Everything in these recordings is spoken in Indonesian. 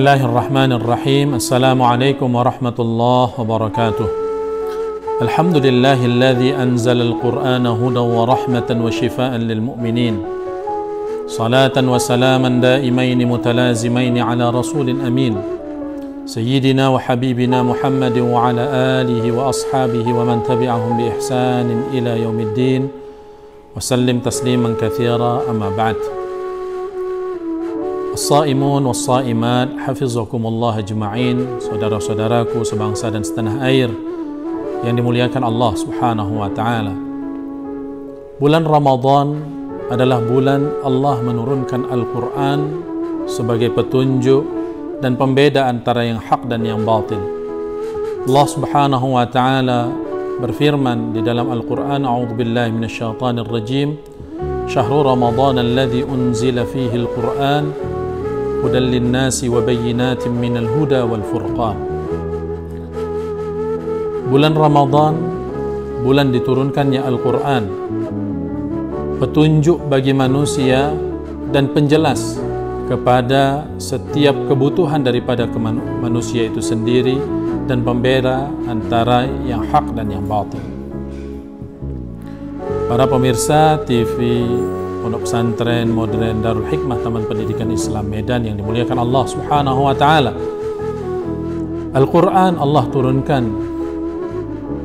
Bismillahirrahmanirrahim. Assalamualaikum warahmatullahi wabarakatuh. Alhamdulillahilladzi anzala al-Qur'ana hudan wa rahmatan wa shifaa'an lil mu'minin. Salatan wa salaman daimaini mutalazimaini ala rasulin amin. Sayyidina wa habibina Muhammadin wa ala alihi wa ashabihi wa man tabi'ahum bi ihsanin ila yaumiddin. Wa sallim tasliman katsira, amma ba'd. As-saimun was-saimat, hafizakumullah ajma'in. Saudara-saudaraku sebangsa dan setanah air yang dimuliakan Allah Subhanahu wa taala. Bulan Ramadan adalah bulan Allah menurunkan Al-Qur'an sebagai petunjuk dan pembeda antara yang hak dan yang batil. Allah Subhanahu wa taala berfirman di dalam Al-Qur'an, a'udzubillahi minasyaitonir rajim. Syahrul Ramadan alladzi unzila fihi al-Qur'an hudan lin-nasi wa bayyinatin minal huda wal furqan. Bulan Ramadan, bulan diturunkannya Al-Qur'an, petunjuk bagi manusia dan penjelas kepada setiap kebutuhan daripada manusia itu sendiri dan pembeda antara yang hak dan yang batil. Para pemirsa TV Pondok Pesantren Modern Darul Hikmah Taman Pendidikan Islam Medan yang dimuliakan Allah Subhanahu wa taala. Al-Qur'an Allah turunkan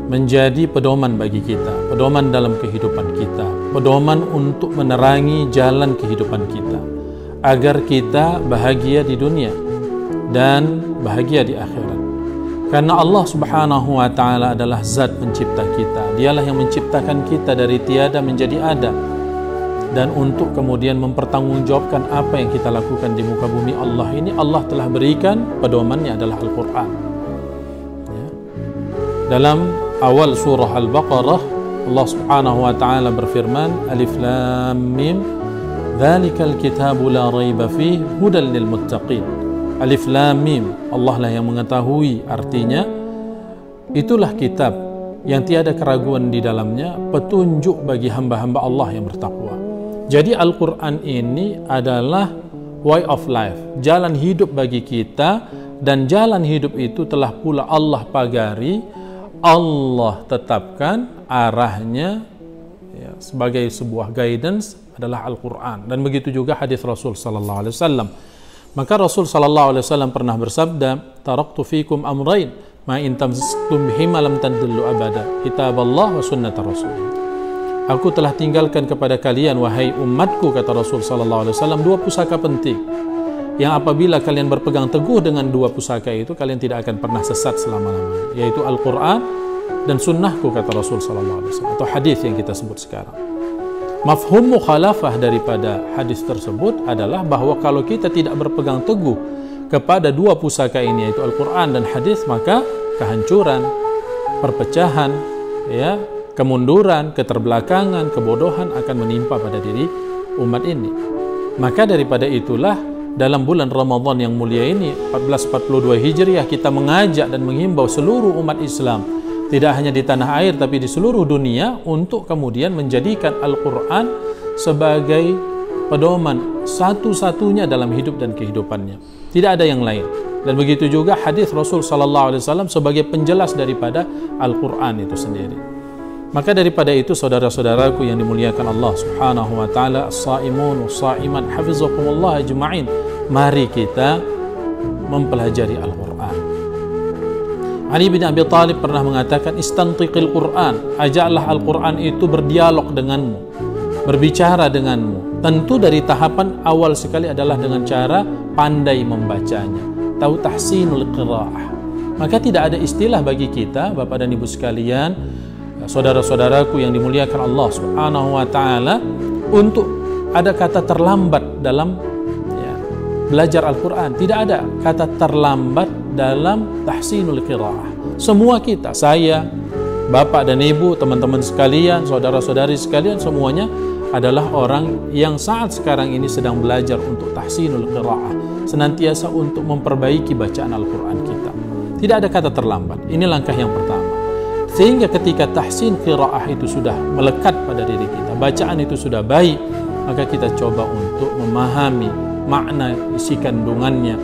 menjadi pedoman bagi kita, pedoman dalam kehidupan kita, pedoman untuk menerangi jalan kehidupan kita agar kita bahagia di dunia dan bahagia di akhirat. Karena Allah Subhanahu wa taala adalah zat pencipta kita. Dialah yang menciptakan kita dari tiada menjadi ada. Dan untuk kemudian mempertanggungjawabkan apa yang kita lakukan di muka bumi Allah ini, Allah telah berikan pedomannya adalah Al-Qur'an. Ya. Dalam awal surah Al-Baqarah, Allah Subhanahu wa taala berfirman, Alif Lam Mim, dzalikal kitabu la raiba fihi hudan lil muttaqin. Alif Lam Mim, Allah lah yang mengetahui artinya. Itulah kitab yang tiada keraguan di dalamnya, petunjuk bagi hamba-hamba Allah yang bertakwa. Jadi Al-Qur'an ini adalah way of life, jalan hidup bagi kita, dan jalan hidup itu telah pula Allah pagari, Allah tetapkan arahnya ya, sebagai sebuah guidance adalah Al-Qur'an, dan begitu juga hadis Rasul sallallahu alaihi wasallam. Maka Rasul sallallahu alaihi wasallam pernah bersabda, taraktu fikum amrayn ma in tamsaktum bihima lam tadillu abada, kitaballah wa sunnata rasulih. Aku telah tinggalkan kepada kalian, wahai umatku, kata Rasul sallallahu alaihi wasallam, dua pusaka penting yang apabila kalian berpegang teguh dengan dua pusaka itu, kalian tidak akan pernah sesat selama-lamanya, yaitu Al-Qur'an dan sunnahku, kata Rasul sallallahu alaihi wasallam, atau hadis yang kita sebut sekarang. Mafhum mukhalafah daripada hadis tersebut adalah bahwa kalau kita tidak berpegang teguh kepada dua pusaka ini, yaitu Al-Qur'an dan hadis, maka kehancuran, perpecahan, ya, kemunduran, keterbelakangan, kebodohan akan menimpa pada diri umat ini. Maka daripada itulah dalam bulan Ramadan yang mulia ini 1442 Hijriah kita mengajak dan menghimbau seluruh umat Islam, tidak hanya di tanah air tapi di seluruh dunia, untuk kemudian menjadikan Al-Qur'an sebagai pedoman satu-satunya dalam hidup dan kehidupannya. Tidak ada yang lain. Dan begitu juga hadis Rasul sallallahu alaihi wasallam sebagai penjelas daripada Al-Qur'an itu sendiri. Maka daripada itu, saudara-saudaraku yang dimuliakan Allah Subhanahu wa taala, as-saimun was-saimat, hafizakumullah ajma'in, mari kita mempelajari Al-Qur'an. Ali bin Abi Thalib pernah mengatakan, istantiqil Qur'an, ajaklah Al-Qur'an itu berdialog denganmu, berbicara denganmu. Tentu dari tahapan awal sekali adalah dengan cara pandai membacanya, tahu tahsinul qiraah. Maka tidak ada istilah bagi kita, Bapak dan Ibu sekalian, saudara-saudaraku yang dimuliakan Allah Subhanahu wa taala, untuk ada kata terlambat dalam ya, belajar Al-Qur'an. Tidak ada kata terlambat dalam tahsinul qiraah. Semua kita, saya, Bapak dan Ibu, teman-teman sekalian, saudara-saudari sekalian, semuanya adalah orang yang saat sekarang ini sedang belajar untuk tahsinul qiraah, senantiasa untuk memperbaiki bacaan Al-Qur'an kita. Tidak ada kata terlambat. Ini langkah yang pertama. Sehingga ketika tahsin qiraah itu sudah melekat pada diri kita, bacaan itu sudah baik, maka kita coba untuk memahami makna isi kandungannya,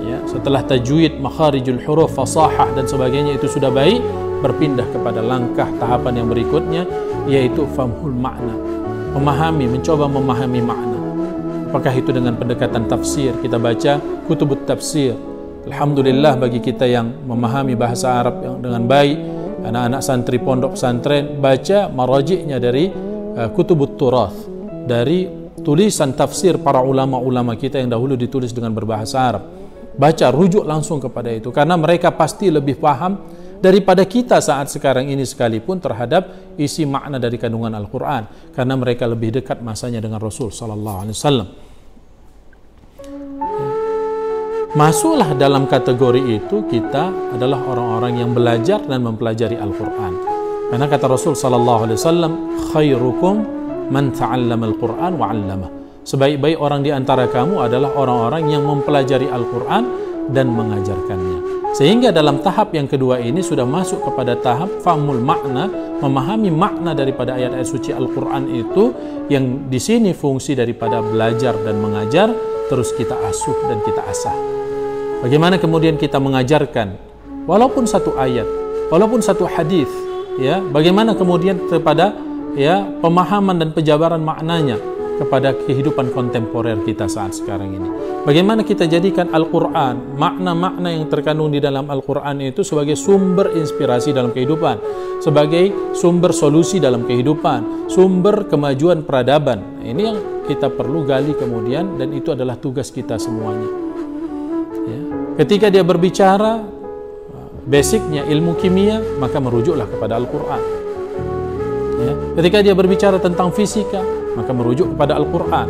ya, setelah tajwid, makharijul huruf, fasahah dan sebagainya itu sudah baik, berpindah kepada langkah tahapan yang berikutnya, yaitu famhul makna, mencoba memahami makna. Apakah itu dengan pendekatan tafsir, kita baca kutubut tafsir. Alhamdulillah bagi kita yang memahami bahasa Arab yang dengan baik, anak-anak santri pondok pesantren baca marajiknya dari kutubut turath, dari tulisan tafsir para ulama-ulama kita yang dahulu ditulis dengan berbahasa Arab. Baca, rujuk langsung kepada itu, karena mereka pasti lebih paham daripada kita saat sekarang ini sekalipun terhadap isi makna dari kandungan Al-Quran, karena mereka lebih dekat masanya dengan Rasul sallallahu alaihi wasallam. Masuklah dalam kategori itu, kita adalah orang-orang yang belajar dan mempelajari Al-Quran. Karena kata Rasul sallallahu alaihi wasallam, khairukum man ta'allama al-Quran wa 'allamah. Sebaik-baik orang di antara kamu adalah orang-orang yang mempelajari Al-Quran dan mengajarkannya. Sehingga dalam tahap yang kedua ini sudah masuk kepada tahap fahmul makna, memahami makna daripada ayat-ayat suci Al-Quran itu, yang di sini fungsi daripada belajar dan mengajar terus kita asuh dan kita asah. Bagaimana kemudian kita mengajarkan walaupun satu ayat, walaupun satu hadis, ya, bagaimana kemudian kepada ya pemahaman dan penjabaran maknanya kepada kehidupan kontemporer kita saat sekarang ini. Bagaimana kita jadikan Al-Quran, makna-makna yang terkandung di dalam Al-Quran itu sebagai sumber inspirasi dalam kehidupan, sebagai sumber solusi dalam kehidupan, sumber kemajuan peradaban. Ini yang kita perlu gali kemudian, dan itu adalah tugas kita semuanya. Ya. Ketika dia berbicara basicnya ilmu kimia, maka merujuklah kepada Al-Quran. Ya. Ketika dia berbicara tentang fisika, maka merujuk kepada Al-Quran.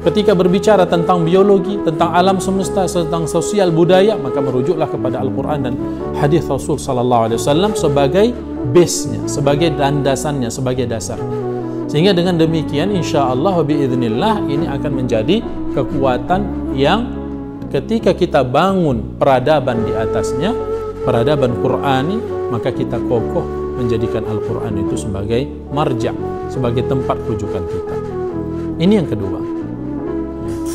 Ketika berbicara tentang biologi, tentang alam semesta, tentang sosial budaya, maka merujuklah kepada Al-Quran dan hadis Rasul sallallahu alaihi wasallam sebagai base-nya, sebagai landasannya, sebagai dasarnya. Sehingga dengan demikian insyaallah biiznillah ini akan menjadi kekuatan yang ketika kita bangun peradaban di atasnya, peradaban Qur'ani, maka kita kokoh menjadikan Al-Quran itu sebagai marja', sebagai tempat rujukan kita. Ini yang kedua.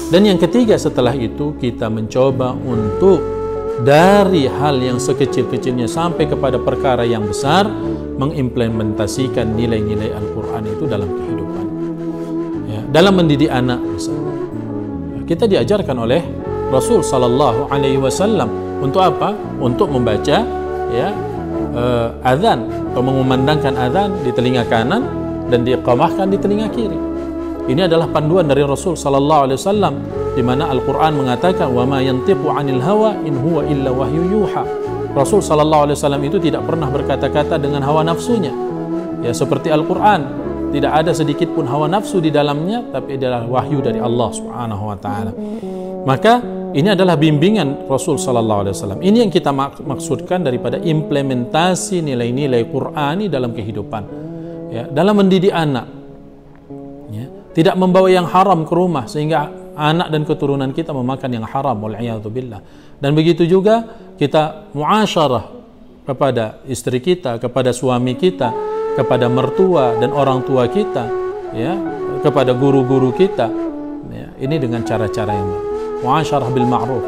Dan yang ketiga setelah itu, kita mencoba untuk dari hal yang sekecil-kecilnya sampai kepada perkara yang besar, mengimplementasikan nilai-nilai Al-Quran itu dalam kehidupan. Ya, dalam mendidik anak misalnya, kita diajarkan oleh Rasul sallallahu alaihi wasallam untuk apa? Untuk membaca ya azan atau mengumandangkan azan di telinga kanan dan diiqamahkan di telinga kiri. Ini adalah panduan dari Rasul sallallahu alaihi wasallam, di mana Al-Qur'an mengatakan wa ma yantiqu 'anil hawa in huwa illa wahyu yuha. Rasul sallallahu alaihi wasallam itu tidak pernah berkata-kata dengan hawa nafsunya. Ya, seperti Al-Qur'an, tidak ada sedikit pun hawa nafsu di dalamnya, tapi adalah wahyu dari Allah Subhanahu wa taala. Maka ini adalah bimbingan Rasul sallallahu alaihi wasallam. Ini yang kita maksudkan daripada implementasi nilai-nilai Qur'ani dalam kehidupan. Ya, dalam mendidik anak. Ya, tidak membawa yang haram ke rumah sehingga anak dan keturunan kita memakan yang haram, wal'iyadzubillah. Dan begitu juga kita muasyarah kepada istri kita, kepada suami kita, kepada mertua dan orang tua kita, ya, kepada guru-guru kita. Ya, ini dengan cara-cara yang baik. Muasyarah bil ma'ruf,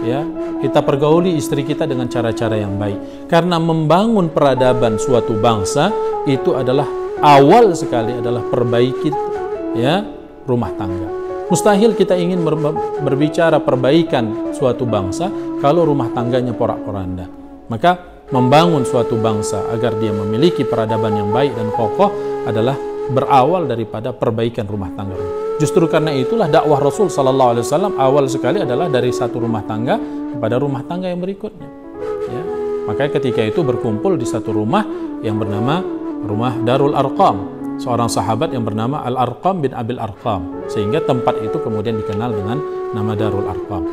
ya, kita pergauli istri kita dengan cara-cara yang baik, karena membangun peradaban suatu bangsa itu adalah awal sekali adalah perbaiki ya rumah tangga. Mustahil kita ingin berbicara perbaikan suatu bangsa kalau rumah tangganya porak-poranda. Maka membangun suatu bangsa agar dia memiliki peradaban yang baik dan kokoh adalah berawal daripada perbaikan rumah tangga. Justru karena itulah dakwah Rasul sallallahu alaihi wasallam awal sekali adalah dari satu rumah tangga kepada rumah tangga yang berikutnya. Ya. Maka ketika itu berkumpul di satu rumah yang bernama rumah Darul Arqam, seorang sahabat yang bernama Al-Arqam bin Abil Arqam, sehingga tempat itu kemudian dikenal dengan nama Darul Arqam.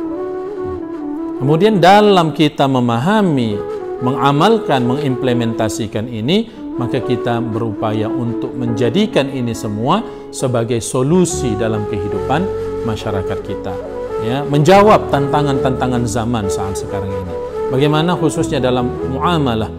Kemudian dalam kita memahami, mengamalkan, mengimplementasikan ini, maka kita berupaya untuk menjadikan ini semua sebagai solusi dalam kehidupan masyarakat kita, ya, menjawab tantangan-tantangan zaman saat sekarang ini. Bagaimana khususnya dalam muamalah,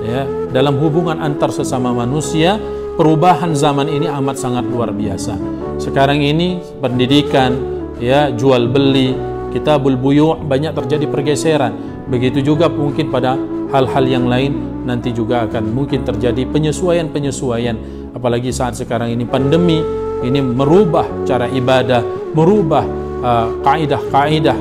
ya, dalam hubungan antar sesama manusia, perubahan zaman ini amat sangat luar biasa. Sekarang ini pendidikan, ya, jual beli, kitabul buyu' banyak terjadi pergeseran. Begitu juga mungkin pada hal-hal yang lain nanti juga akan mungkin terjadi penyesuaian-penyesuaian. Apalagi saat sekarang ini pandemi, ini merubah cara ibadah, merubah kaidah-kaidah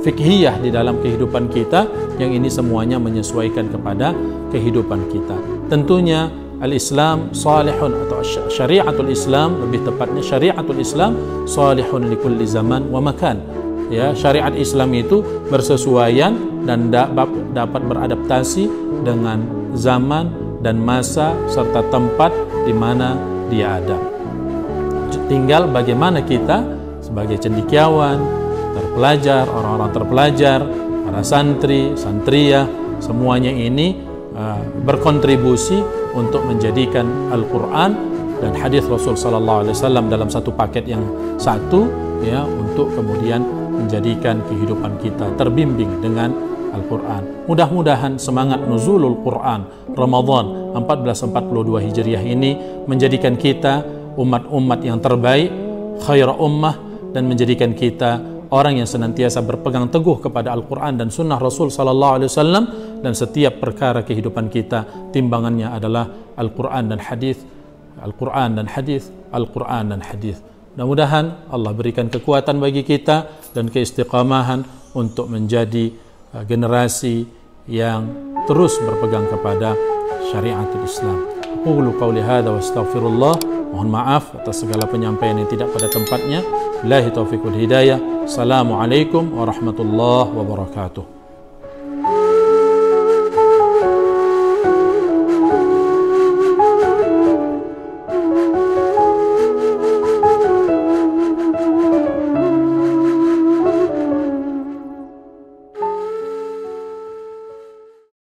fikhiyah di dalam kehidupan kita, yang ini semuanya menyesuaikan kepada kehidupan kita. Tentunya al-Islam salihun, atau syariatul Islam, lebih tepatnya syariatul Islam salihun likulli zaman wa makan. Ya, syariat Islam itu bersesuaian dan dapat beradaptasi dengan zaman dan masa serta tempat di mana dia ada. Tinggal bagaimana kita sebagai cendekiawan, terpelajar, orang-orang terpelajar, para santri, santriyah, semuanya ini berkontribusi untuk menjadikan Al-Quran dan hadis Rasul Sallallahu Alaihi Wasallam dalam satu paket yang satu, ya, untuk kemudian menjadikan kehidupan kita terbimbing dengan Al-Quran. Mudah-mudahan semangat nuzulul Quran Ramadan 1442 Hijriah ini menjadikan kita umat-umat yang terbaik, khaira ummah, dan menjadikan kita orang yang senantiasa berpegang teguh kepada Al-Quran dan Sunnah Rasul Sallallahu Alaihi Wasallam, dan setiap perkara kehidupan kita timbangannya adalah Al-Quran dan hadis, Al-Quran dan hadis, Al-Quran dan hadis. Mudah-mudahan Allah berikan kekuatan bagi kita dan keistiqamahan untuk menjadi generasi yang terus berpegang kepada syariatul Islam. Qulu qawli hadza wa astaghfirullah. Mohon maaf atas segala penyampaian yang tidak pada tempatnya. Billahi taufiq wal hidayah. Assalamualaikum warahmatullahi wabarakatuh.